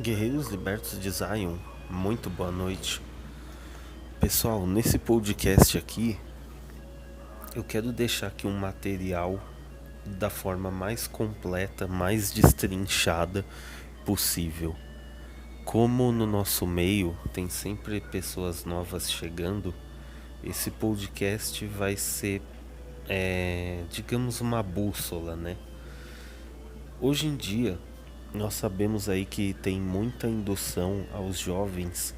Guerreiros Libertos de Zion, muito boa noite. Pessoal, nesse podcast aqui, eu quero deixar aqui um material da forma mais completa, mais destrinchada possível. Como no nosso meio tem sempre pessoas novas chegando, esse podcast vai ser, digamos, uma bússola, né? Hoje em dia, nós sabemos aí que tem muita indução aos jovens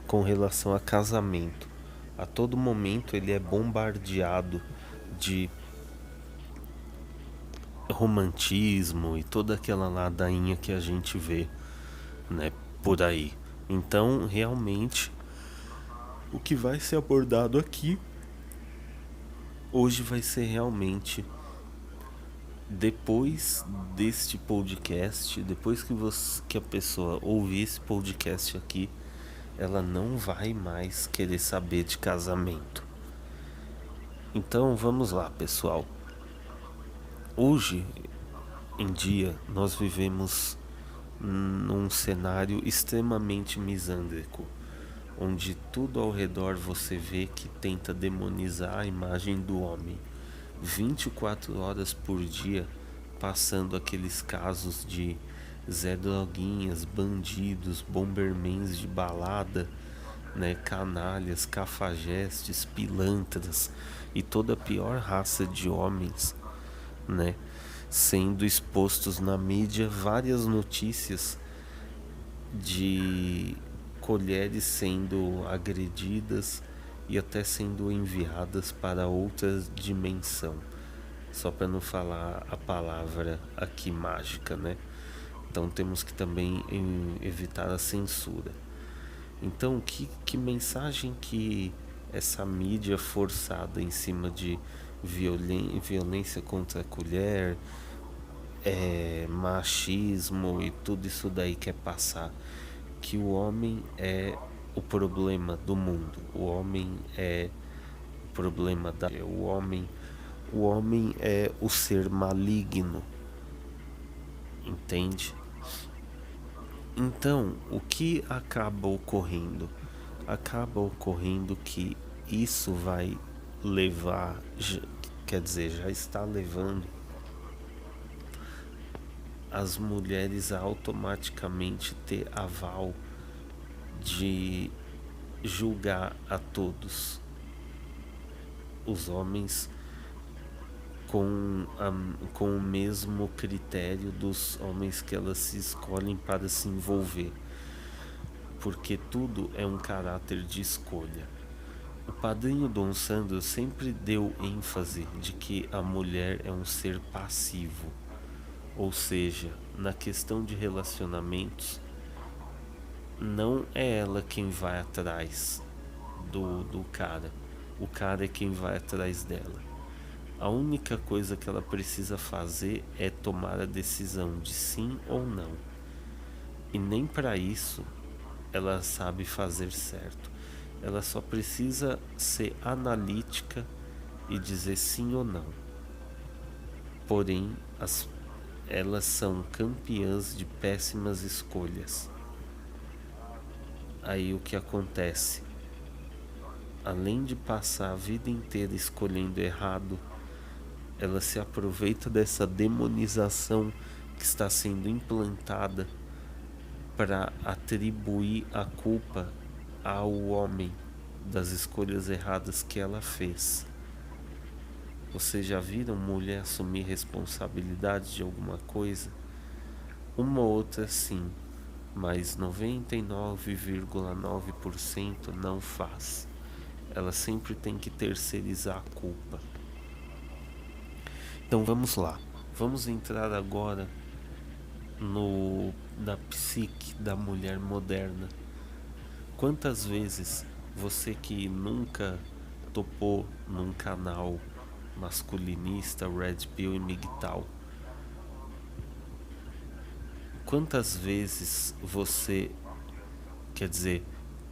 com relação a casamento. A todo momento ele é bombardeado de romantismo e toda aquela ladainha que a gente vê, né, por aí. Então, realmente, o que vai ser abordado aqui hoje vai ser realmente depois deste podcast, depois que a pessoa ouvir esse podcast aqui, ela não vai mais querer saber de casamento. Então vamos lá, pessoal. Hoje em dia nós vivemos num cenário extremamente misândrico, onde tudo ao redor você vê que tenta demonizar a imagem do homem. 24 horas por dia passando aqueles casos de Zé Droguinhas, bandidos, bombermans de balada, né, canalhas, cafajestes, pilantras e toda a pior raça de homens, né, sendo expostos na mídia várias notícias de colheres sendo agredidas e até sendo enviadas para outra dimensão. Só para não falar a palavra aqui mágica, né? Então temos que também evitar a censura. Então, que mensagem que essa mídia forçada em cima de violência contra a mulher, machismo e tudo isso daí quer passar? Que o homem é o problema do mundo, o homem é o problema da. O homem é o ser maligno, entende? Então, o que acaba ocorrendo? Acaba ocorrendo que isso vai levar, quer dizer, já está levando as mulheres a automaticamente ter aval de julgar a todos os homens com o mesmo critério dos homens que elas se escolhem para se envolver, porque tudo é um caráter de escolha. O padrinho Dom Sandro sempre deu ênfase de que a mulher é um ser passivo, ou seja, na questão de relacionamentos, não é ela quem vai atrás do cara, o cara é quem vai atrás dela. A única coisa que ela precisa fazer é tomar a decisão de sim ou não. E nem para isso ela sabe fazer certo. Ela só precisa ser analítica e dizer sim ou não. Porém, elas são campeãs de péssimas escolhas. Aí o que acontece? Além de passar a vida inteira escolhendo errado, ela se aproveita dessa demonização que está sendo implantada para atribuir a culpa ao homem das escolhas erradas que ela fez. Vocês já viram mulher assumir responsabilidade de alguma coisa? Uma ou outra sim, mas 99,9% não faz. Ela sempre tem que terceirizar a culpa. Então vamos lá. Vamos entrar agora na psique da mulher moderna. Quantas vezes você que nunca topou num canal masculinista, Red Pill e MGTOW, quantas vezes você, quer dizer,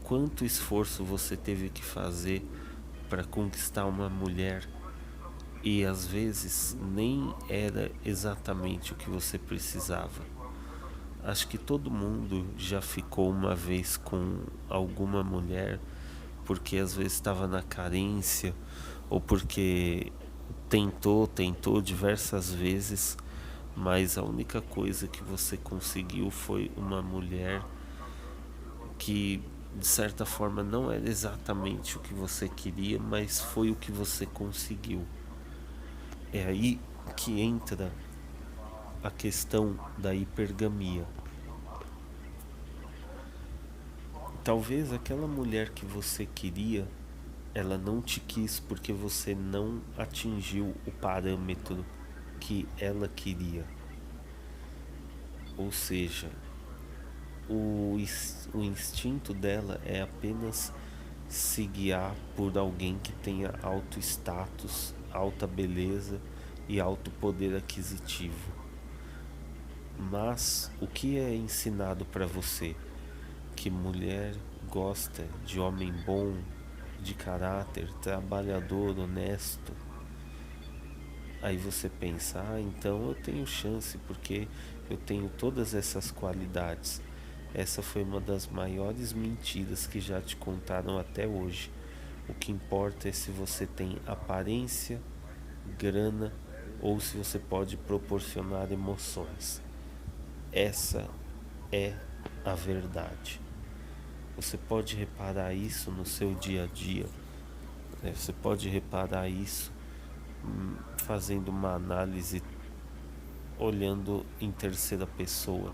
quanto esforço você teve que fazer para conquistar uma mulher e às vezes nem era exatamente o que você precisava? Acho que todo mundo já ficou uma vez com alguma mulher porque às vezes estava na carência ou porque tentou diversas vezes, mas a única coisa que você conseguiu foi uma mulher que de certa forma não era exatamente o que você queria, mas foi o que você conseguiu. É aí que entra a questão da hipergamia. Talvez aquela mulher que você queria, ela não te quis porque você não atingiu o parâmetro que ela queria. Ou seja, o instinto dela é apenas se guiar por alguém que tenha alto status, alta beleza e alto poder aquisitivo. Mas o que é ensinado para você? Que mulher gosta de homem bom, de caráter, trabalhador, honesto. Aí você pensa, então eu tenho chance porque eu tenho todas essas qualidades. Essa foi uma das maiores mentiras que já te contaram até hoje. O que importa é se você tem aparência, grana ou se você pode proporcionar emoções. Essa é a verdade. Você pode reparar isso no seu dia a dia, né? Você pode reparar isso fazendo uma análise, olhando em terceira pessoa.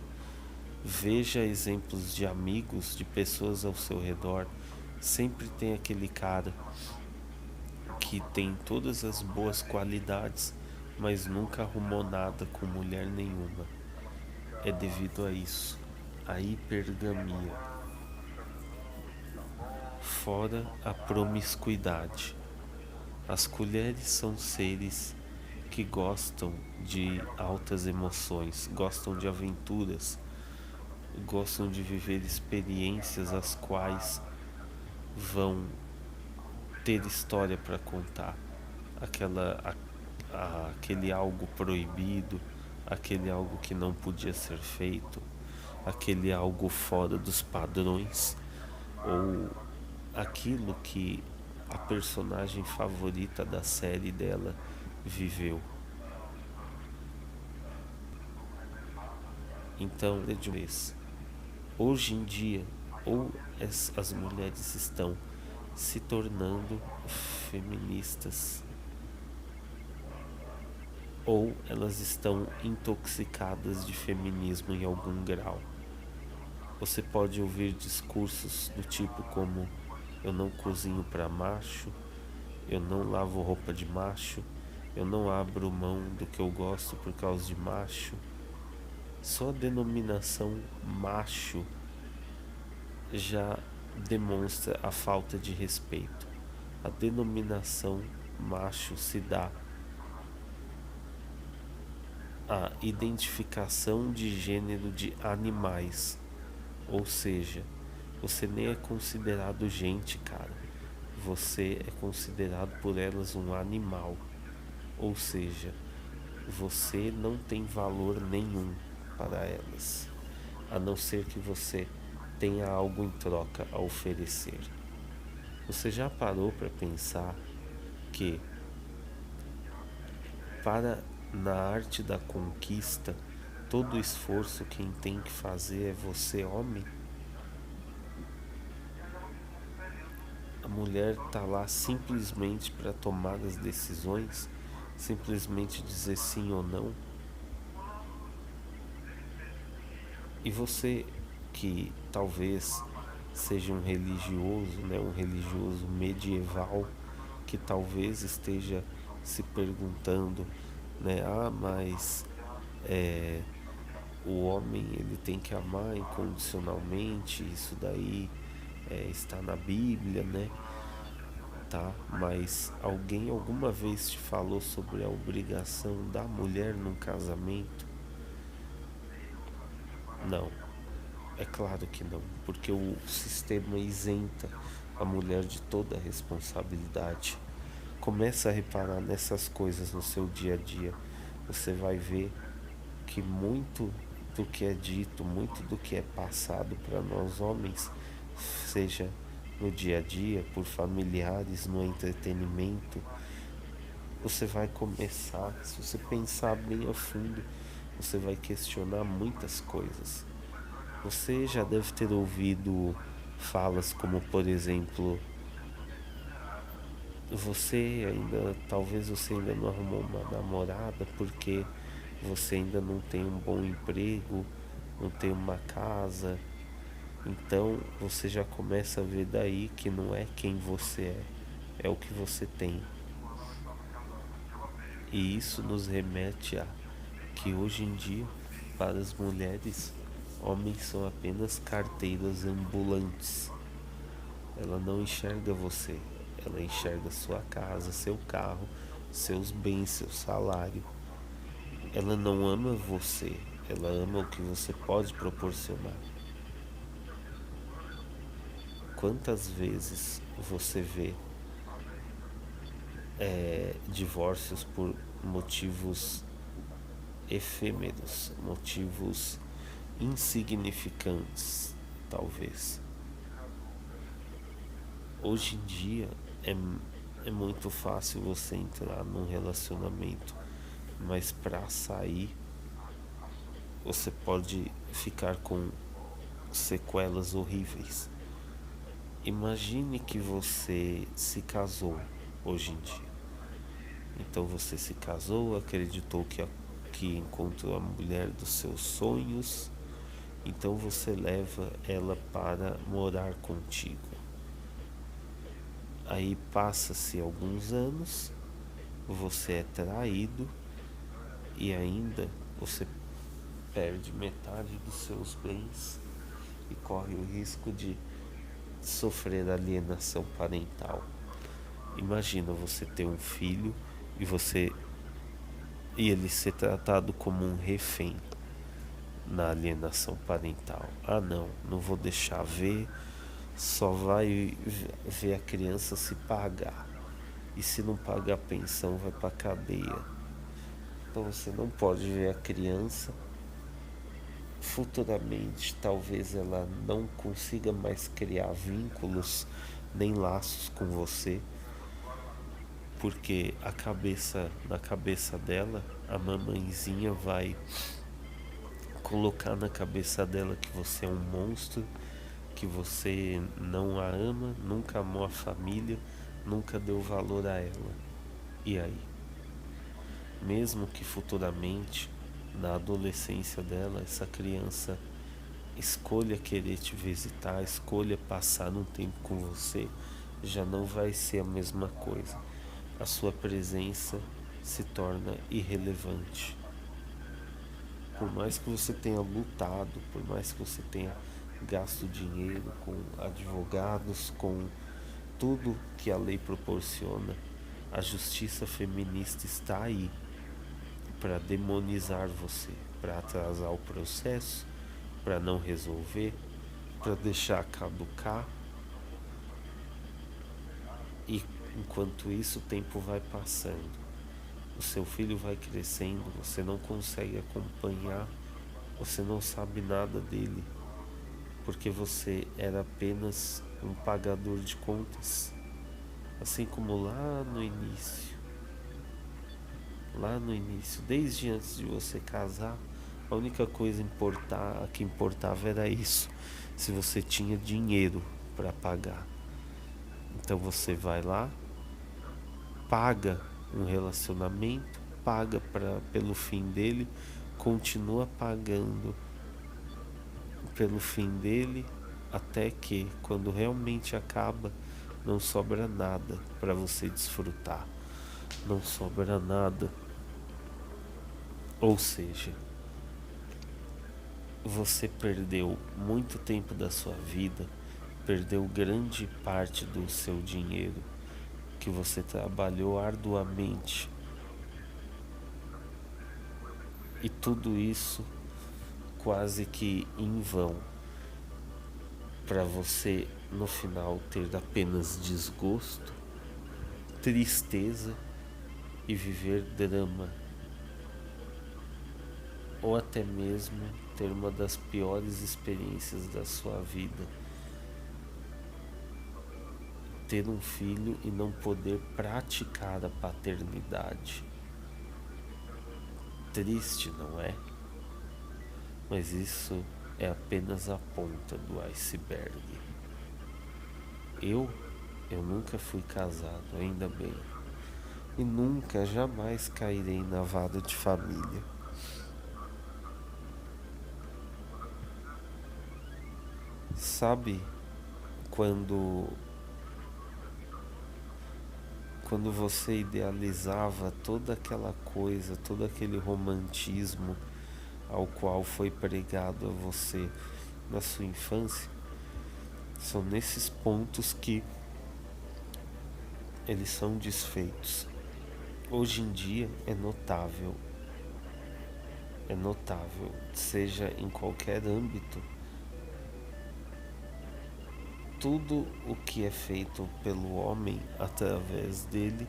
Veja exemplos de amigos, de pessoas ao seu redor. Sempre tem aquele cara que tem todas as boas qualidades, mas nunca arrumou nada com mulher nenhuma. É devido a isso, a hipergamia, fora a promiscuidade. As colheres são seres que gostam de altas emoções, gostam de aventuras, gostam de viver experiências as quais vão ter história para contar. Aquele algo proibido, aquele algo que não podia ser feito, aquele algo fora dos padrões, ou aquilo que a personagem favorita da série dela viveu. Então, de vez, hoje em dia, ou as mulheres estão se tornando feministas, ou elas estão intoxicadas de feminismo em algum grau. Você pode ouvir discursos do tipo como: eu não cozinho para macho, eu não lavo roupa de macho, eu não abro mão do que eu gosto por causa de macho. Só a denominação macho já demonstra a falta de respeito. A denominação macho se dá à identificação de gênero de animais, ou seja, você nem é considerado gente, cara. Você é considerado por elas um animal, ou seja, você não tem valor nenhum para elas, a não ser que você tenha algo em troca a oferecer. Você já parou para pensar que para na arte da conquista, todo esforço quem tem que fazer é você, homem? A mulher tá lá simplesmente para tomar as decisões, simplesmente dizer sim ou não. E você que talvez seja um religioso, né, um religioso medieval, que talvez esteja se perguntando, né, mas é, o homem ele tem que amar incondicionalmente, isso daí está na Bíblia, né? Tá? Mas alguém alguma vez te falou sobre a obrigação da mulher num casamento? Não, é claro que não, porque o sistema isenta a mulher de toda a responsabilidade. Começa a reparar nessas coisas no seu dia a dia. Você vai ver que muito do que é dito, muito do que é passado para nós homens, seja no dia a dia, por familiares, no entretenimento, você vai começar, se você pensar bem a fundo, você vai questionar muitas coisas. Você já deve ter ouvido falas como, por exemplo, talvez você ainda não arrumou uma namorada porque você ainda não tem um bom emprego, não tem uma casa. Então você já começa a ver daí que não é quem você é o que você tem. E isso nos remete a que hoje em dia, para as mulheres, homens são apenas carteiras ambulantes. Ela não enxerga você, ela enxerga sua casa, seu carro, seus bens, seu salário. Ela não ama você, ela ama o que você pode proporcionar. Quantas vezes você vê divórcios por motivos efêmeros, motivos insignificantes, talvez. Hoje em dia é muito fácil você entrar num relacionamento, mas para sair você pode ficar com sequelas horríveis. Imagine que você se casou hoje em dia. Então você se casou, acreditou que encontrou a mulher dos seus sonhos, então você leva ela para morar contigo. Aí passa-se alguns anos, você é traído e ainda você perde metade dos seus bens e corre o risco de sofrer alienação parental. Imagina você ter um filho e ele ser tratado como um refém na alienação parental. Ah, não vou deixar ver, só vai ver a criança se pagar. E se não pagar a pensão, vai pra cadeia. Então você não pode ver a criança. Futuramente, talvez ela não consiga mais criar vínculos nem laços com você, porque na cabeça dela, a mamãezinha vai colocar na cabeça dela que você é um monstro, que você não a ama, nunca amou a família, nunca deu valor a ela. E aí? Mesmo que futuramente, na adolescência dela, essa criança escolha querer te visitar, escolha passar um tempo com você, já não vai ser a mesma coisa. A sua presença se torna irrelevante. Por mais que você tenha lutado, por mais que você tenha gasto dinheiro com advogados, com tudo que a lei proporciona, a justiça feminista está aí para demonizar você, para atrasar o processo, para não resolver, para deixar caducar. E enquanto isso, o tempo vai passando. O seu filho vai crescendo, você não consegue acompanhar, você não sabe nada dele, porque você era apenas um pagador de contas. Assim como lá no início, desde antes de você casar, a única coisa que importava era isso, se você tinha dinheiro para pagar. Então você vai lá, paga um relacionamento, paga pelo fim dele, continua pagando pelo fim dele, até que quando realmente acaba, não sobra nada para você desfrutar, não sobra nada. Ou seja, você perdeu muito tempo da sua vida, perdeu grande parte do seu dinheiro que você trabalhou arduamente, e tudo isso quase que em vão, para você no final ter apenas desgosto, tristeza e viver drama, ou até mesmo ter uma das piores experiências da sua vida. Ter um filho e não poder praticar a paternidade. Triste, não é? Mas isso é apenas a ponta do iceberg. Eu nunca fui casado, ainda bem. E nunca, jamais cairei na vara de família. Sabe quando você idealizava toda aquela coisa, todo aquele romantismo ao qual foi pregado a você na sua infância? São nesses pontos que eles são desfeitos. Hoje em dia é notável, seja em qualquer âmbito, tudo o que é feito pelo homem através dele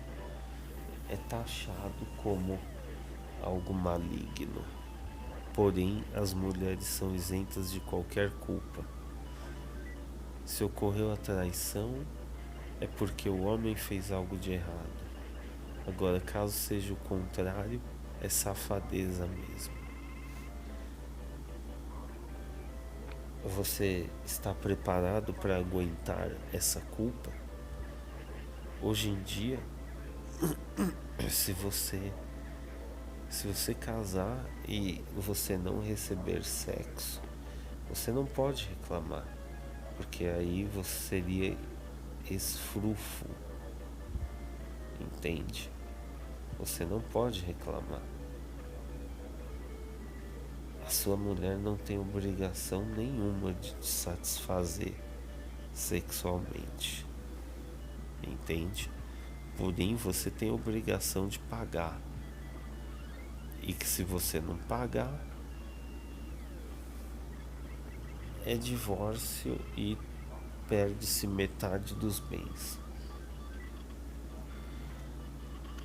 é taxado como algo maligno. Porém, as mulheres são isentas de qualquer culpa. Se ocorreu a traição, é porque o homem fez algo de errado. Agora, caso seja o contrário, é safadeza mesmo. Você está preparado para aguentar essa culpa? Hoje em dia, se você casar e você não receber sexo, você não pode reclamar, porque aí você seria esfrufo, entende? Você não pode reclamar. A sua mulher não tem obrigação nenhuma de te satisfazer sexualmente, entende? Porém, você tem obrigação de pagar. E que se você não pagar, é divórcio e perde-se metade dos bens.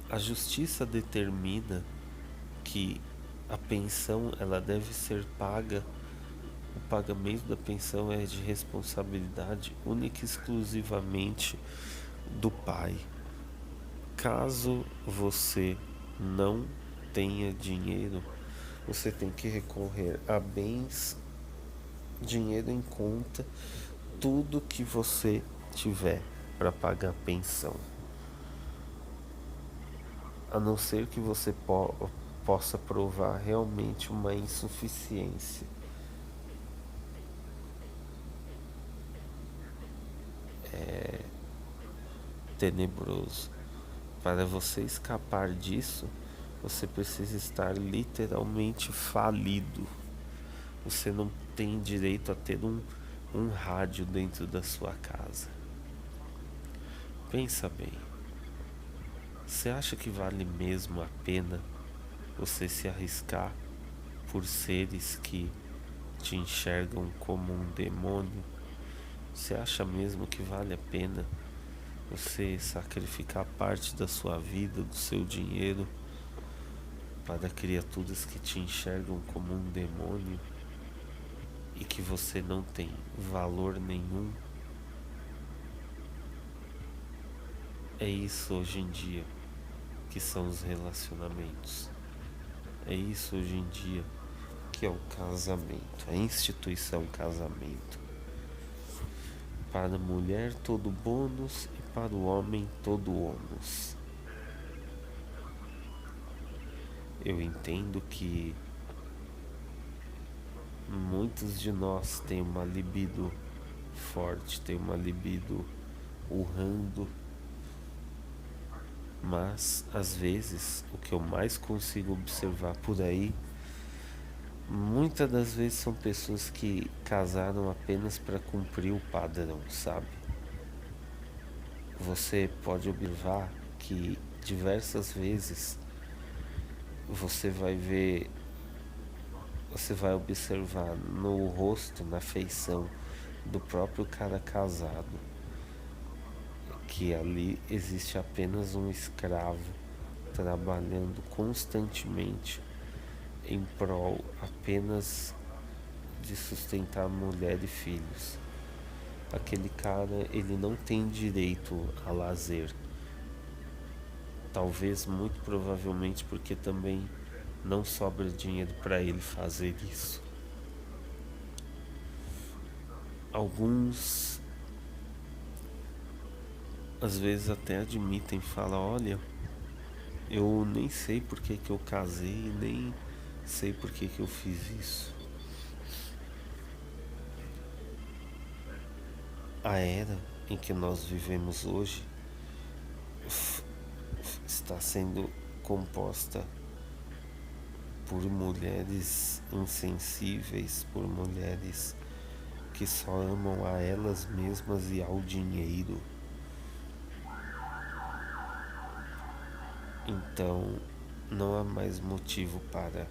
A justiça determina que a pensão ela deve ser paga. O pagamento da pensão é de responsabilidade única e exclusivamente do pai. Caso você não tenha dinheiro, você tem que recorrer a bens, dinheiro em conta, tudo que você tiver para pagar a pensão. A não ser que você possa provar realmente uma insuficiência. É tenebroso. Para você escapar disso, você precisa estar literalmente falido. Você não tem direito a ter um rádio dentro da sua casa. Pensa bem. Você acha que vale mesmo a pena você se arriscar por seres que te enxergam como um demônio? Você acha mesmo que vale a pena você sacrificar parte da sua vida, do seu dinheiro, para criaturas que te enxergam como um demônio e que você não tem valor nenhum? É isso hoje em dia que são os relacionamentos. É isso hoje em dia que é o casamento, a instituição casamento. Para a mulher todo bônus e para o homem todo ônus. Eu entendo que muitos de nós têm uma libido forte, têm uma libido urrando, mas às vezes o que eu mais consigo observar por aí, muitas das vezes são pessoas que casaram apenas para cumprir o padrão, sabe? Você pode observar que diversas vezes você vai observar no rosto, na feição do próprio cara casado, que ali existe apenas um escravo trabalhando constantemente em prol apenas de sustentar mulher e filhos. Aquele cara, ele não tem direito a lazer. Talvez, muito provavelmente, porque também não sobra dinheiro para ele fazer isso. Alguns às vezes até admitem, falam, olha, eu nem sei por que que eu casei, nem sei por que que eu fiz isso. A era em que nós vivemos hoje está sendo composta por mulheres insensíveis, por mulheres que só amam a elas mesmas e ao dinheiro. Então, não há mais motivo para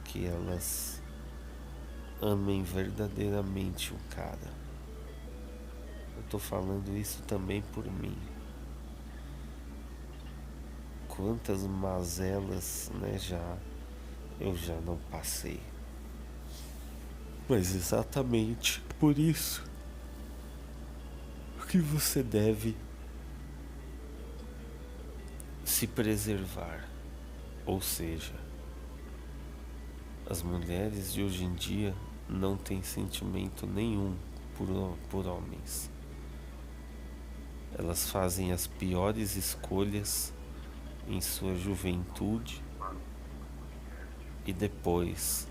que elas amem verdadeiramente o cara. Eu tô falando isso também por mim. Quantas mazelas, né, eu já não passei. Mas exatamente por isso que você deve se preservar. Ou seja, as mulheres de hoje em dia não têm sentimento nenhum por homens. Elas fazem as piores escolhas em sua juventude e depois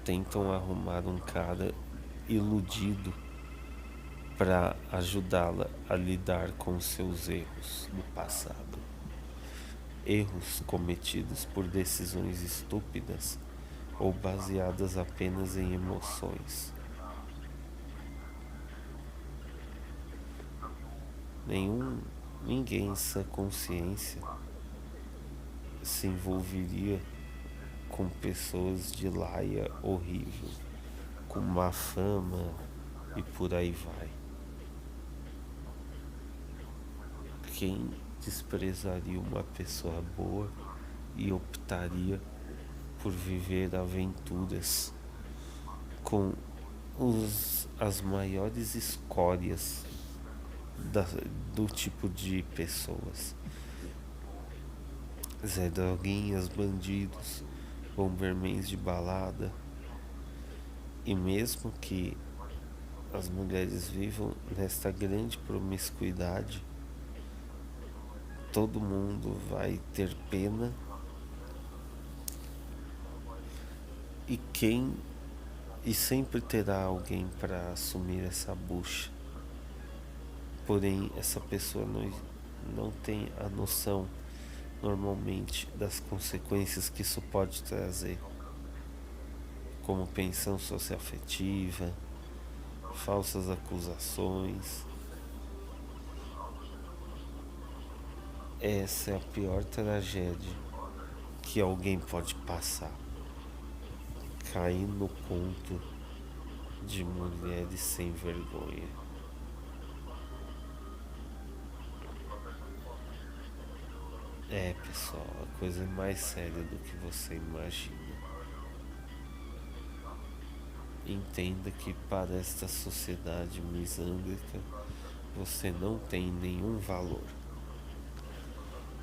tentam arrumar um cara iludido para ajudá-la a lidar com seus erros do passado. Erros cometidos por decisões estúpidas ou baseadas apenas em emoções. Ninguém em sã consciência se envolveria com pessoas de laia horrível, com má fama e por aí vai. Quem desprezaria uma pessoa boa e optaria por viver aventuras com as maiores escórias do tipo de pessoas? Zé Droguinhas, bandidos, bombermans de balada. E mesmo que as mulheres vivam nesta grande promiscuidade, todo mundo vai ter pena e sempre terá alguém para assumir essa bucha. Porém, essa pessoa não tem a noção normalmente das consequências que isso pode trazer, como pensão socioafetiva, falsas acusações. Essa é a pior tragédia que alguém pode passar, cair no conto de mulheres sem vergonha. É, pessoal, a coisa é mais séria do que você imagina. Entenda que para esta sociedade misândrica você não tem nenhum valor.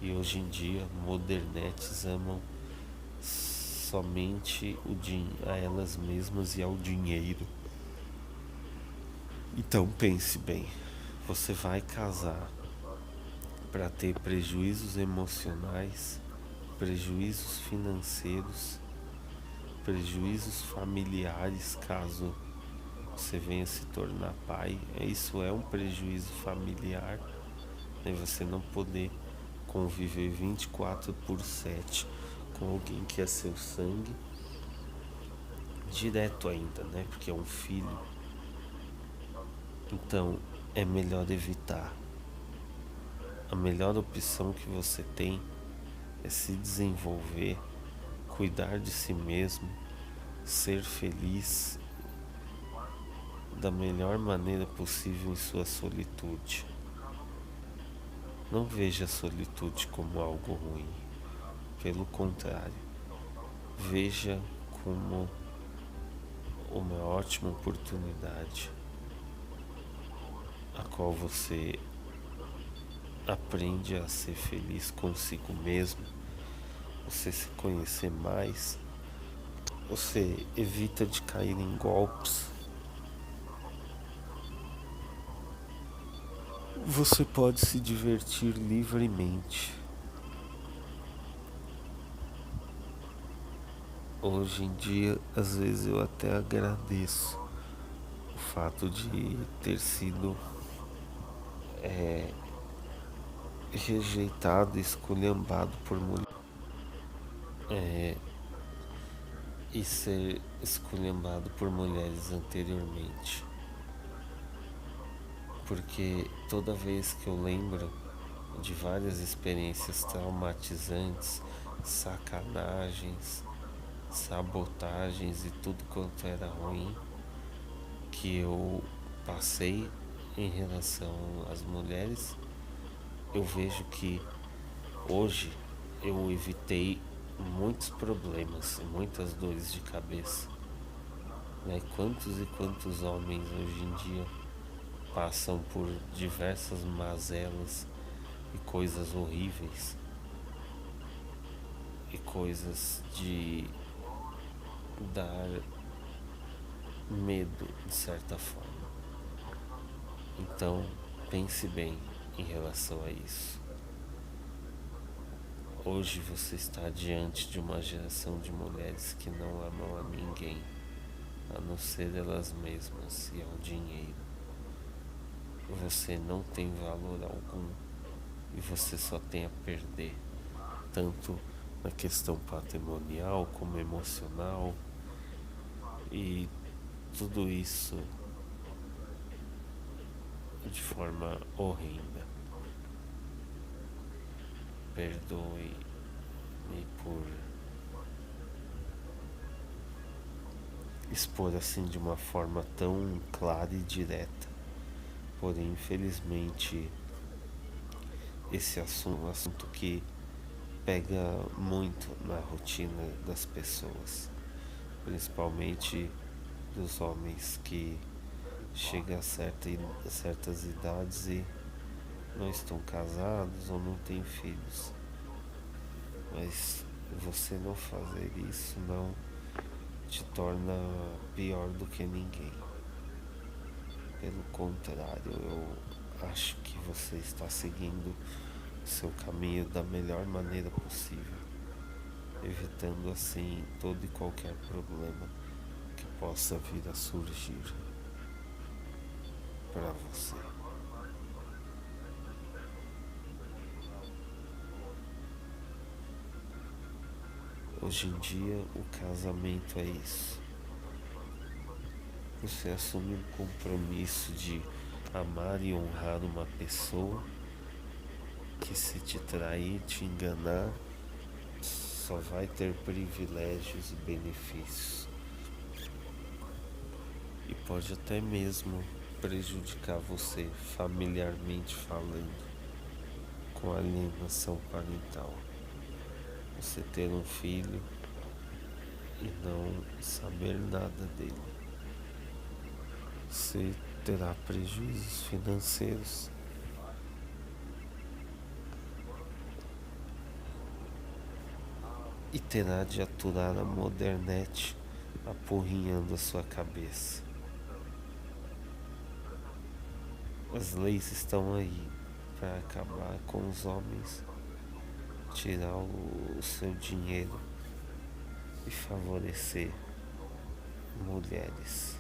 E hoje em dia, modernetes amam somente a elas mesmas e ao dinheiro. Então pense bem, você vai casar para ter prejuízos emocionais, prejuízos financeiros, prejuízos familiares caso você venha se tornar pai. Isso é um prejuízo familiar, né? Você não poder conviver 24/7 com alguém que é seu sangue, direto ainda, né? Porque é um filho. Então é melhor evitar. A melhor opção que você tem é se desenvolver, cuidar de si mesmo, ser feliz da melhor maneira possível em sua solitude. Não veja a solitude como algo ruim. Pelo contrário, veja como uma ótima oportunidade, a qual você aprende a ser feliz consigo mesmo, você se conhecer mais, você evita de cair em golpes, você pode se divertir livremente. Hoje em dia, às vezes eu até agradeço o fato de ter sido rejeitado, esculhambado por mulher, e ser esculhambado por mulheres anteriormente, porque toda vez que eu lembro de várias experiências traumatizantes, sacanagens, sabotagens e tudo quanto era ruim que eu passei em relação às mulheres, eu vejo que hoje eu evitei muitos problemas, muitas dores de cabeça, né? Quantos e quantos homens hoje em dia passam por diversas mazelas e coisas horríveis e coisas de dar medo de certa forma. Então, pense bem em relação a isso. Hoje você está diante de uma geração de mulheres que não amam a ninguém, a não ser elas mesmas e ao dinheiro. Você não tem valor algum e você só tem a perder, tanto na questão patrimonial como emocional, e tudo isso de forma horrenda. Perdoe-me por expor assim de uma forma tão clara e direta, porém infelizmente esse assunto é um assunto que pega muito na rotina das pessoas, principalmente dos homens que chegam a certas idades e não estão casados ou não têm filhos. Mas você não fazer isso não te torna pior do que ninguém. Pelo contrário, eu acho que você está seguindo o seu caminho da melhor maneira possível, evitando assim todo e qualquer problema que possa vir a surgir para você. Hoje em dia, o casamento é isso. Você assume um compromisso de amar e honrar uma pessoa que, se te trair, te enganar, só vai ter privilégios e benefícios. E pode até mesmo prejudicar você familiarmente falando, com alienação parental. Você ter um filho e não saber nada dele. Você terá prejuízos financeiros. E terá de aturar a modernete apurrinhando a sua cabeça. As leis estão aí para acabar com os homens, tirar o seu dinheiro e favorecer mulheres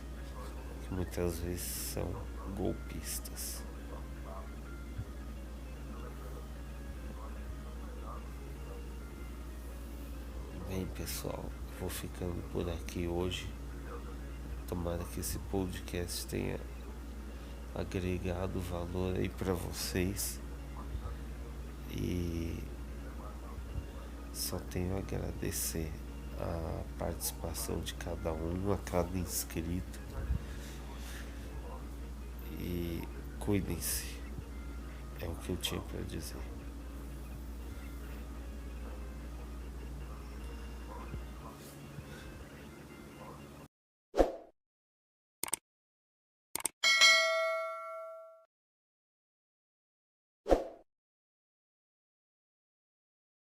que muitas vezes são golpistas. Bem, pessoal, vou ficando por aqui hoje. Tomara que esse podcast tenha agregado valor aí para vocês. E só tenho a agradecer a participação de cada um, a cada inscrito. E cuidem-se, é o que eu tinha para dizer.